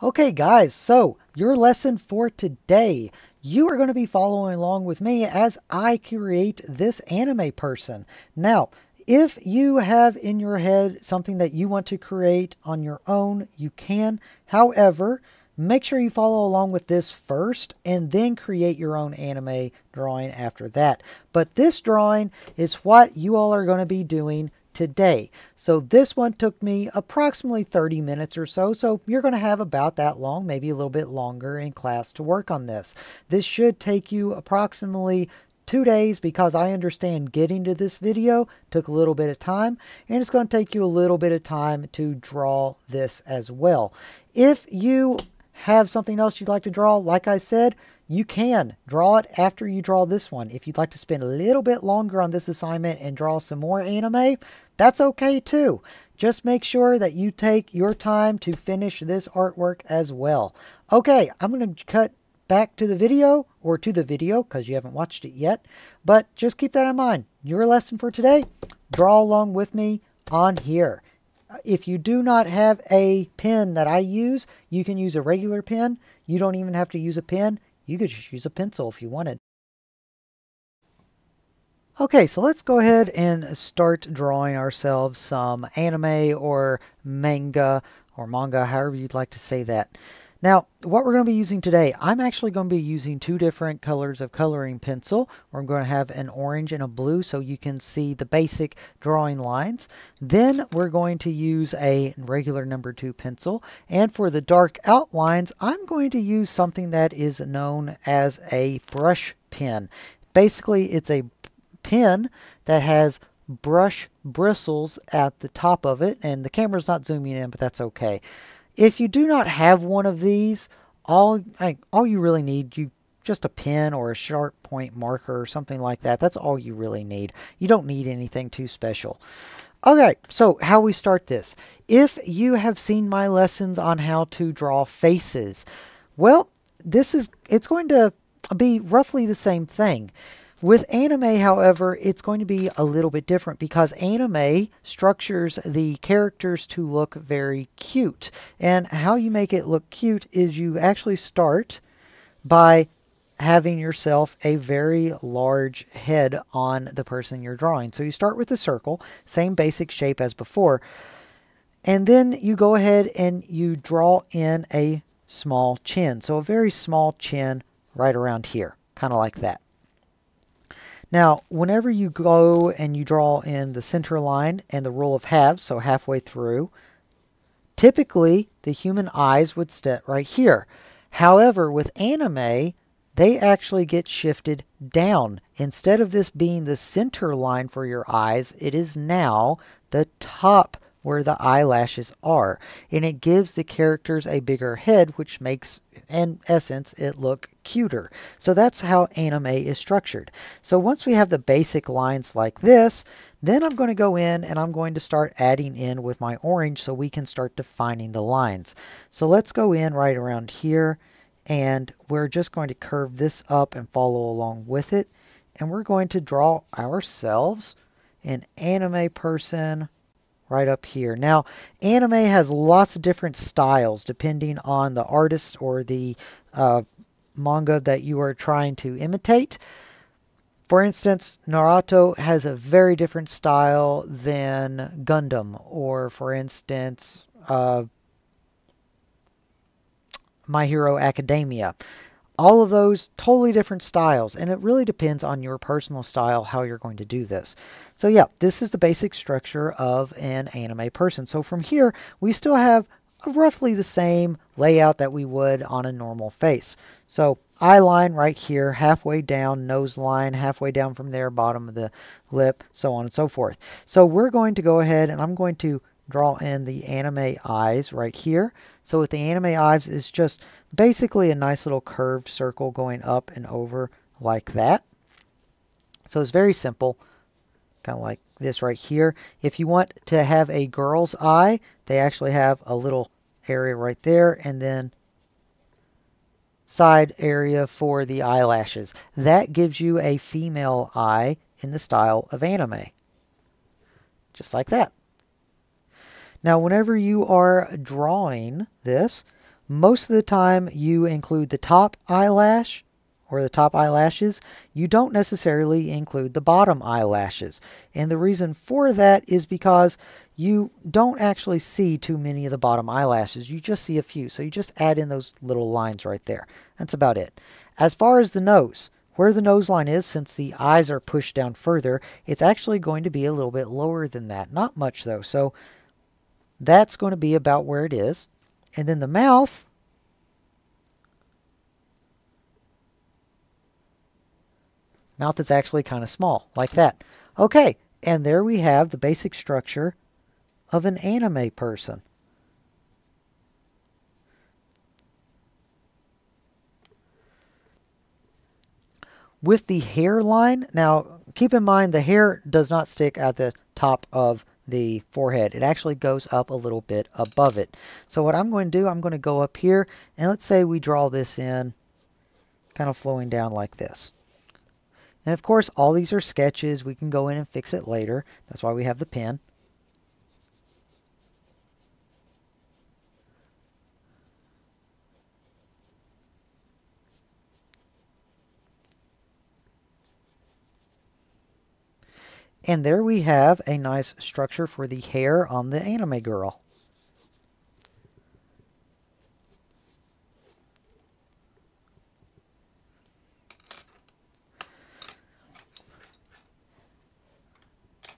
Okay, guys, so your lesson for today, you are going to be following along with me as I create this anime person. Now, if you have in your head something that you want to create on your own, you can. However, make sure you follow along with this first and then create your own anime drawing after that. But this drawing is what you all are going to be doing today. So this one took me approximately 30 minutes or so. So you're going to have about that long, maybe a little bit longer in class to work on this. This should take you approximately 2 days because I understand getting to this video took a little bit of time, and it's going to take you a little bit of time to draw this as well. If you have something else you'd like to draw, like I said, you can draw it after you draw this one. If you'd like to spend a little bit longer on this assignment and draw some more anime, that's okay too. Just make sure that you take your time to finish this artwork as well. Okay, I'm going to cut back to the video, or to the video because you haven't watched it yet, but just keep that in mind. Your lesson for today, draw along with me on here. If you do not have a pen that I use, you can use a regular pen. You don't even have to use a pen. You could just use a pencil if you wanted. Okay, so let's go ahead and start drawing ourselves some anime or manga, however you'd like to say that. Now, what we're going to be using today, I'm actually going to be using two different colors of coloring pencil. We're going to have an orange and a blue so you can see the basic drawing lines. Then we're going to use a regular number 2 pencil. And for the dark outlines, I'm going to use something that is known as a brush pen. Basically, it's a pen that has brush bristles at the top of it, and the camera's not zooming in, but that's okay. If you do not have one of these, all you really need, just a pen or a sharp point marker or something like that. That's all you really need. You don't need anything too special. Okay, so how we start this. If you have seen my lessons on how to draw faces, well, it's going to be roughly the same thing. With anime, however, it's going to be a little bit different because anime structures the characters to look very cute. And how you make it look cute is you actually start by having yourself a very large head on the person you're drawing. So you start with a circle, same basic shape as before, and then you go ahead and you draw in a small chin. So a very small chin right around here, kind of like that. Now, whenever you go and you draw in the center line and the rule of halves, so halfway through, typically the human eyes would sit right here. However, with anime, they actually get shifted down. Instead of this being the center line for your eyes, it is now the top where the eyelashes are. And it gives the characters a bigger head, which makes, in essence, it look cuter. So that's how anime is structured. So once we have the basic lines like this, then I'm going to go in and I'm going to start adding in with my orange so we can start defining the lines. So let's go in right around here, and we're just going to curve this up and follow along with it. And we're going to draw ourselves an anime person right up here. Now, anime has lots of different styles depending on the artist or the manga that you are trying to imitate. For instance, Naruto has a very different style than Gundam, or for instance, My Hero Academia. All of those totally different styles, and it really depends on your personal style how you're going to do this. So yeah, this is the basic structure of an anime person. So from here, we still have roughly the same layout that we would on a normal face. So eye line right here, halfway down, nose line, halfway down from there, bottom of the lip, so on and so forth. So we're going to go ahead and I'm going to draw in the anime eyes right here. So with the anime eyes, it's just basically a nice little curved circle going up and over like that. So it's very simple, kind of like this right here. If you want to have a girl's eye, they actually have a little area right there, and then side area for the eyelashes. That gives you a female eye in the style of anime. Just like that. Now, whenever you are drawing this, most of the time you include the top eyelash or the top eyelashes. You don't necessarily include the bottom eyelashes. And the reason for that is because you don't actually see too many of the bottom eyelashes. You just see a few. So you just add in those little lines right there. That's about it. As far as the nose, where the nose line is, since the eyes are pushed down further, it's actually going to be a little bit lower than that. Not much though. So that's going to be about where it is. And then the mouth, is actually kind of small, like that. Okay, and there we have the basic structure of an anime person. With the hairline, now keep in mind the hair does not stick at the top of the forehead. It actually goes up a little bit above it. So what I'm going to do, I'm going to go up here and let's say we draw this in kind of flowing down like this. And of course, all these are sketches. We can go in and fix it later. That's why we have the pen. And there we have a nice structure for the hair on the anime girl.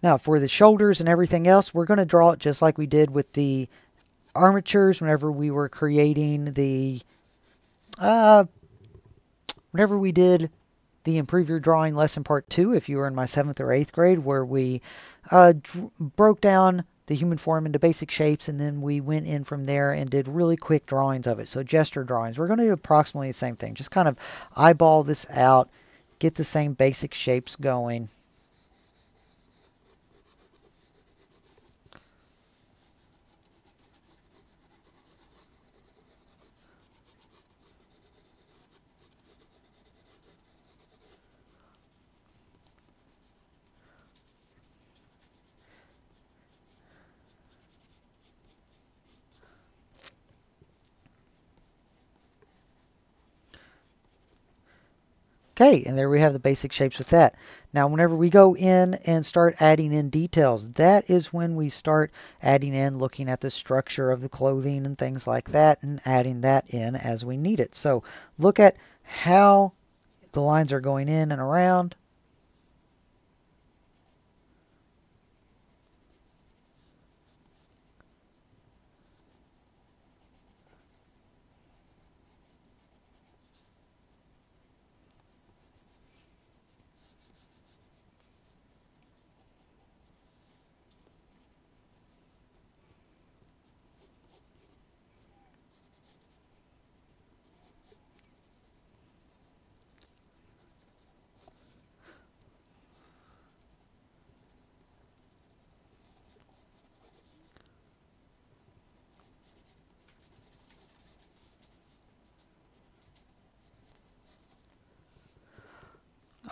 Now for the shoulders and everything else, we're going to draw it just like we did with the armatures whenever we were creating the, whenever we did the Improve Your Drawing Lesson Part 2, if you were in my 7th or 8th grade, where we broke down the human form into basic shapes, and then we went in from there and did really quick drawings of it. So gesture drawings. We're going to do approximately the same thing. Just kind of eyeball this out, get the same basic shapes going. Okay, and there we have the basic shapes with that. Now, whenever we go in and start adding in details, that is when we start adding in, looking at the structure of the clothing and things like that, and adding that in as we need it. So look at how the lines are going in and around.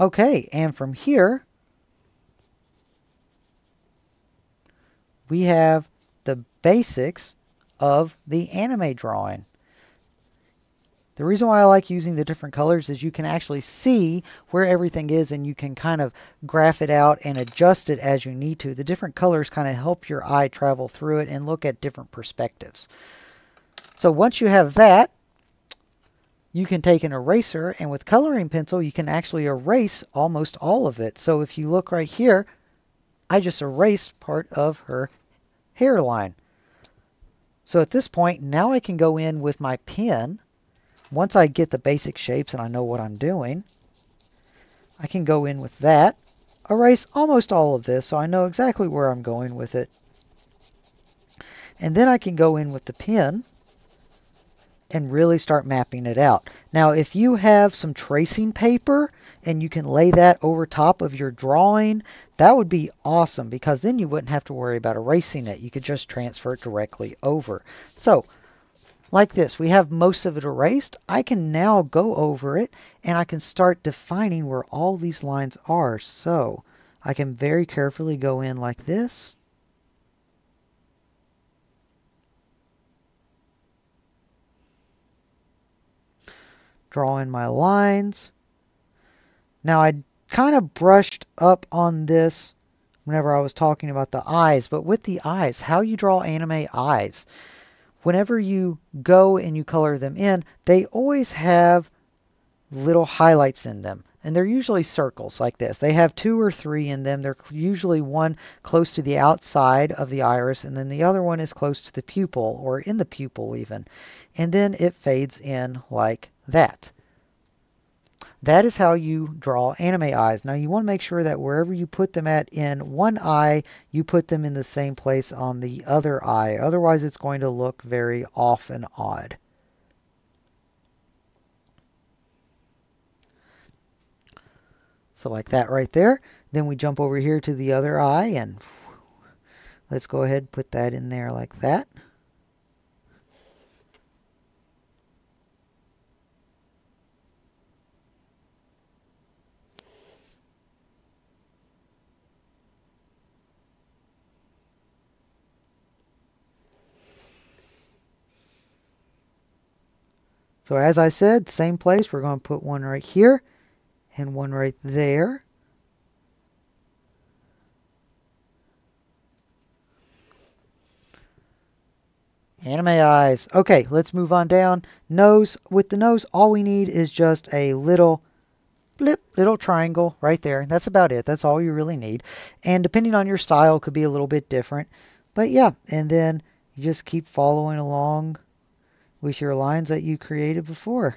Okay, and from here, we have the basics of the anime drawing. The reason why I like using the different colors is you can actually see where everything is, and you can kind of graph it out and adjust it as you need to. The different colors kind of help your eye travel through it and look at different perspectives. So once you have that, you can take an eraser, and with coloring pencil, you can actually erase almost all of it. So if you look right here, I just erased part of her hairline. So at this point, now I can go in with my pen. Once I get the basic shapes and I know what I'm doing, I can go in with that, erase almost all of this so I know exactly where I'm going with it. And then I can go in with the pen and really start mapping it out. Now, if you have some tracing paper and you can lay that over top of your drawing, that would be awesome, because then you wouldn't have to worry about erasing it. You could just transfer it directly over. So, like this, we have most of it erased. I can now go over it and I can start defining where all these lines are. So, I can very carefully go in like this. draw in my lines. Now I kind of brushed up on this whenever I was talking about the eyes, but with the eyes, how you draw anime eyes. Whenever you go and you color them in, they always have little highlights in them. And they're usually circles like this. They have 2 or 3 in them. They're usually one close to the outside of the iris, and then the other one is close to the pupil, or in the pupil even. And then it fades in like that. That is how you draw anime eyes. Now you want to make sure that wherever you put them at in one eye, you put them in the same place on the other eye. Otherwise it's going to look very off and odd. So like that right there. Then we jump over here to the other eye and let's go ahead and put that in there like that. So as I said, same place, we're going to put one right here and one right there. Anime eyes. Okay, let's move on down. Nose. With the nose, all we need is just a little blip, little triangle right there. That's about it. That's all you really need. And depending on your style, it could be a little bit different. But yeah, and then you just keep following along with your lines that you created before.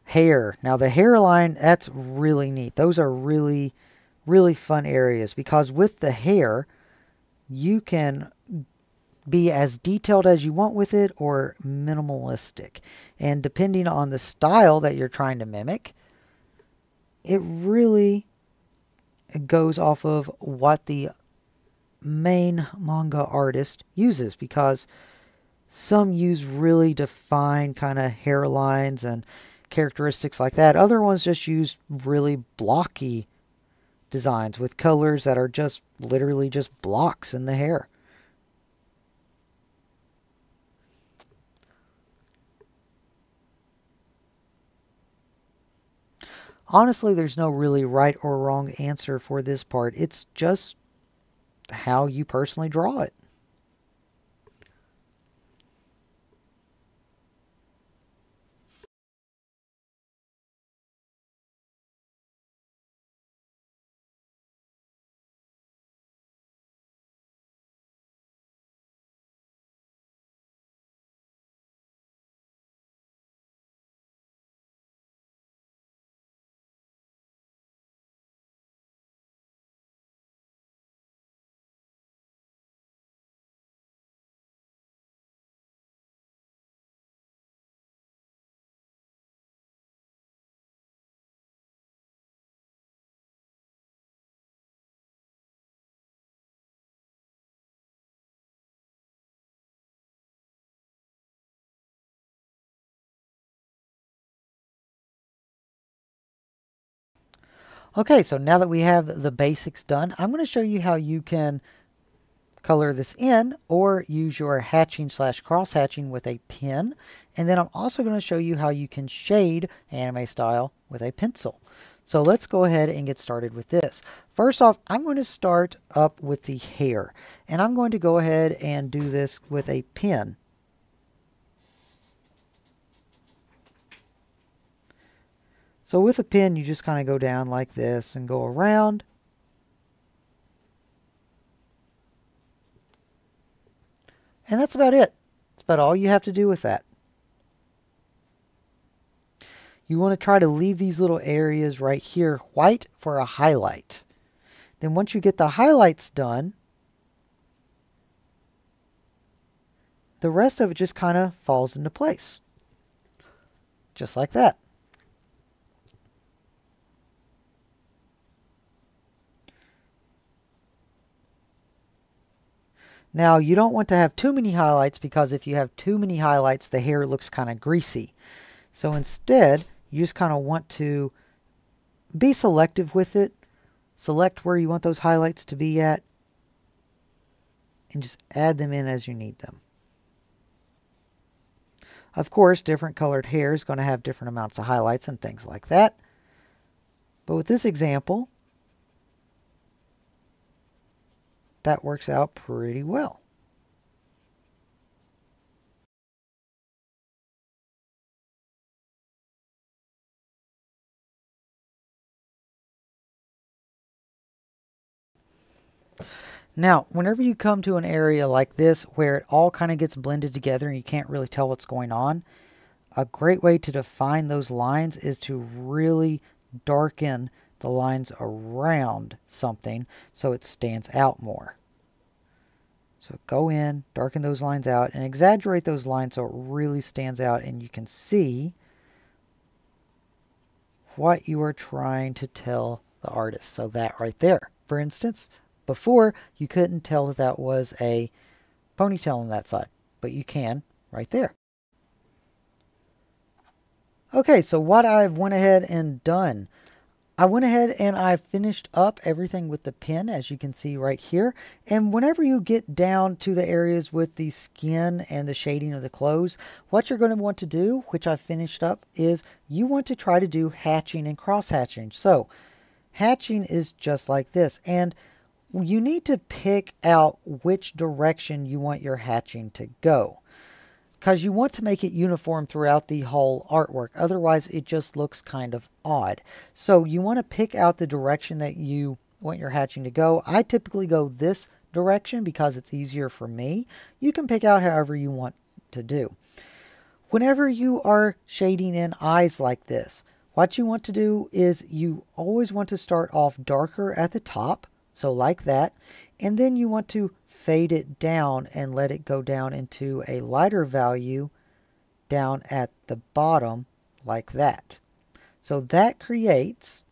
Hair. Now the hairline, that's really neat. Those are really, really fun areas because with the hair, you can be as detailed as you want with it or minimalistic. And depending on the style that you're trying to mimic, it really goes off of what the main manga artist uses, because some use really defined kind of hairlines and characteristics like that. Other ones just use really blocky designs with colors that are just literally just blocks in the hair. Honestly, there's no really right or wrong answer for this part. It's just how you personally draw it. Okay, so now that we have the basics done, I'm going to show you how you can color this in or use your hatching / cross hatching with a pen. And then I'm also going to show you how you can shade anime style with a pencil. So let's go ahead and get started with this. First off, I'm going to start up with the hair, and I'm going to go ahead and do this with a pen. So with a pen, you just kind of go down like this and go around. And that's about it. That's about all you have to do with that. You want to try to leave these little areas right here white for a highlight. Then once you get the highlights done, the rest of it just kind of falls into place. Just like that. Now, you don't want to have too many highlights, because if you have too many highlights, the hair looks kind of greasy. So instead, you just kind of want to be selective with it, select where you want those highlights to be at, and just add them in as you need them. Of course, different colored hair is going to have different amounts of highlights and things like that. But with this example, that works out pretty well. Now, whenever you come to an area like this where it all kind of gets blended together and you can't really tell what's going on, a great way to define those lines is to really darken the lines around something so it stands out more. So go in, darken those lines out, and exaggerate those lines so it really stands out and you can see what you are trying to tell the artist. So that right there, for instance, before you couldn't tell that that was a ponytail on that side, but you can right there. Okay, so what I've went ahead and done, I went ahead and I finished up everything with the pen, as you can see right here. And whenever you get down to the areas with the skin and the shading of the clothes, what you're going to want to do, which I finished up, is you want to try to do hatching and cross hatching. So hatching is just like this, and you need to pick out which direction you want your hatching to go, because you want to make it uniform throughout the whole artwork. Otherwise, it just looks kind of odd. So you want to pick out the direction that you want your hatching to go. I typically go this direction because it's easier for me. You can pick out however you want to do. Whenever you are shading in eyes like this, what you want to do is you always want to start off darker at the top, so like that, and then you want to fade it down and let it go down into a lighter value down at the bottom like that. So that creates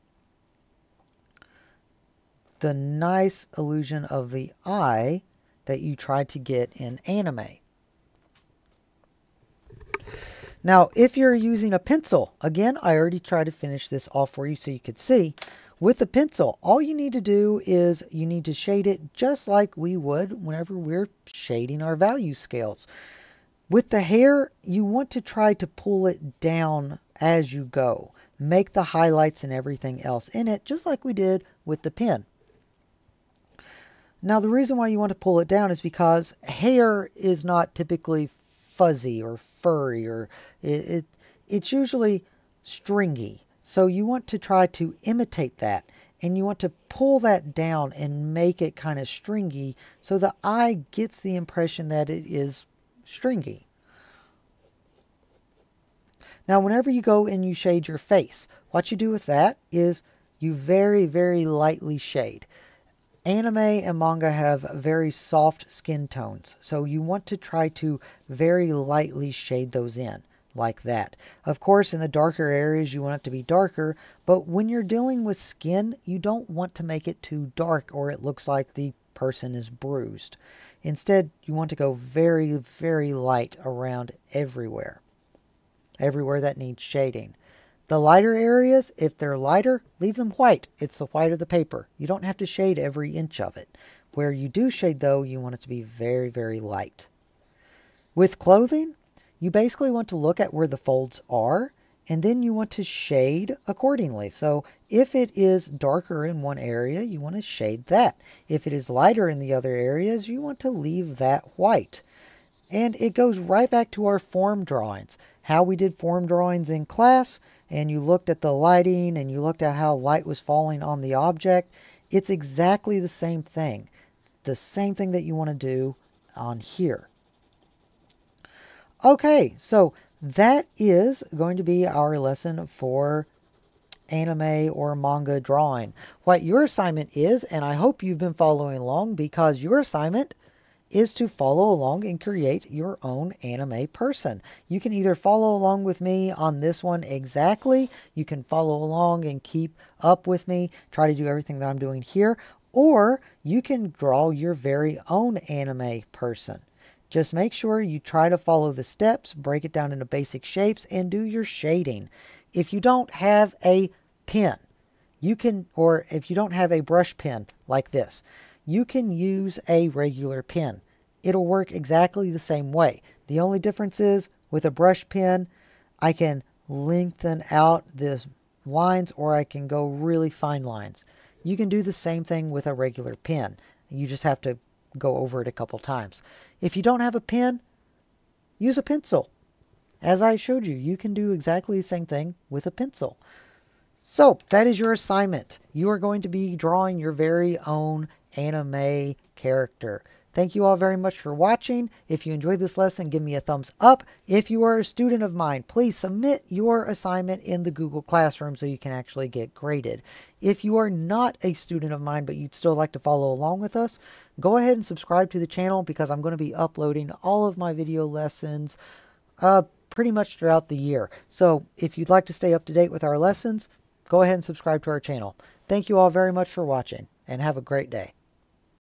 the nice illusion of the eye that you tried to get in anime. Now, if you're using a pencil, again, I already tried to finish this off for you so you could see. With the pencil, all you need to do is you need to shade it just like we would whenever we're shading our value scales. With the hair, you want to try to pull it down as you go. Make the highlights and everything else in it just like we did with the pen. Now, the reason why you want to pull it down is because hair is not typically fuzzy or furry, or it's usually stringy. So you want to try to imitate that, and you want to pull that down and make it kind of stringy so the eye gets the impression that it is stringy. Now, whenever you go and you shade your face, what you do with that is you very, very lightly shade. Anime and manga have very soft skin tones, so you want to try to very lightly shade those in. Like that. Of course, in the darker areas, you want it to be darker, but when you're dealing with skin, you don't want to make it too dark or it looks like the person is bruised. Instead, you want to go very, very light around everywhere. Everywhere that needs shading. The lighter areas, if they're lighter, leave them white. It's the white of the paper. You don't have to shade every inch of it. Where you do shade, though, you want it to be very, very light. With clothing, you basically want to look at where the folds are, and then you want to shade accordingly. So if it is darker in one area, you want to shade that. If it is lighter in the other areas, you want to leave that white. And it goes right back to our form drawings. How we did form drawings in class, and you looked at the lighting, and you looked at how light was falling on the object. It's exactly the same thing. The same thing that you want to do on here. Okay, so that is going to be our lesson for anime or manga drawing. What your assignment is, and I hope you've been following along, because your assignment is to follow along and create your own anime person. You can either follow along with me on this one exactly, you can follow along and keep up with me, try to do everything that I'm doing here, or you can draw your very own anime person. Just make sure you try to follow the steps, break it down into basic shapes, and do your shading. If you don't have a pen, you can, or if you don't have a brush pen like this, you can use a regular pen. It'll work exactly the same way. The only difference is with a brush pen, I can lengthen out the lines or I can go really fine lines. You can do the same thing with a regular pen. You just have to go over it a couple times. If you don't have a pen, use a pencil. As I showed you, you can do exactly the same thing with a pencil. So that is your assignment. You are going to be drawing your very own anime character. Thank you all very much for watching. If you enjoyed this lesson, give me a thumbs up. If you are a student of mine, please submit your assignment in the Google Classroom so you can actually get graded. If you are not a student of mine, but you'd still like to follow along with us, go ahead and subscribe to the channel because I'm going to be uploading all of my video lessons pretty much throughout the year. So if you'd like to stay up to date with our lessons, go ahead and subscribe to our channel. Thank you all very much for watching and have a great day.